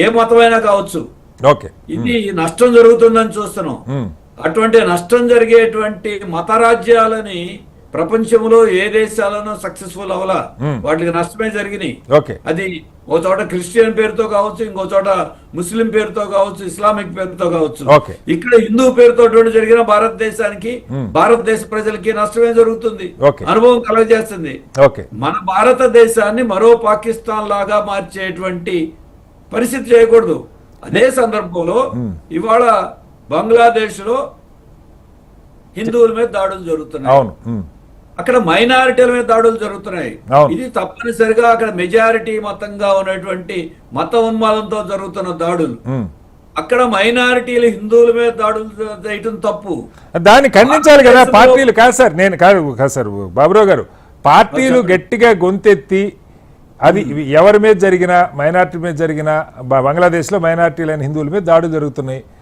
ఏ మతమైనా కావచ్చు. ఓకే. ఇది నష్టం జరుగుతుందని చూస్తున్నాం. అటువంటి నష్టం జరిగేటువంటి మత రాజ్యాలని ప్రపంచంలో ఏ దేశాలను సక్సెస్ఫుల్ అవ్వాలా, వాటికి నష్టమే జరిగినాయి. ఓకే. అది ఓ చోట క్రిస్టియన్ పేరుతో కావచ్చు, ఇంకో చోట ముస్లిం పేరుతో కావచ్చు, ఇస్లామిక్ పేరుతో కావచ్చు. ఓకే. ఇక్కడ హిందూ పేరుతో జరిగిన భారతదేశానికి, భారతదేశ ప్రజలకి నష్టమే జరుగుతుంది, ఓకే. అనుభవం కలగజేస్తుంది. ఓకే. మన భారతదేశాన్ని మరో పాకిస్తాన్ లాగా మార్చేటువంటి పరిస్థితి చేయకూడదు. అదే సందర్భంలో ఇవాళ బంగ్లాదేశ్ లో హిందువుల మీద దాడులు జరుగుతున్నాయి. అవును. అక్కడ మైనారిటీల మీద దాడులు జరుగుతున్నాయి. అవును. ఇది తప్పనిసరిగా అక్కడ మెజారిటీ మతంగా ఉన్నటువంటి మత ఉన్మాదంతో జరుగుతున్న దాడులు. అక్కడ మైనారిటీలు హిందువుల మీద దాడులు చేయటం తప్పు. దాన్ని ఖండించాలి కదా పార్టీలు. కాదు సార్, నేను కాదు సార్ బాబురావు గారు, పార్టీలు గట్టిగా గొంతెత్తి అది ఎవరి మీద జరిగినా, మైనారిటీ మీద జరిగినా, బంగ్లాదేశ్లో మైనారిటీలైన హిందువుల మీద దాడులు జరుగుతున్నాయి,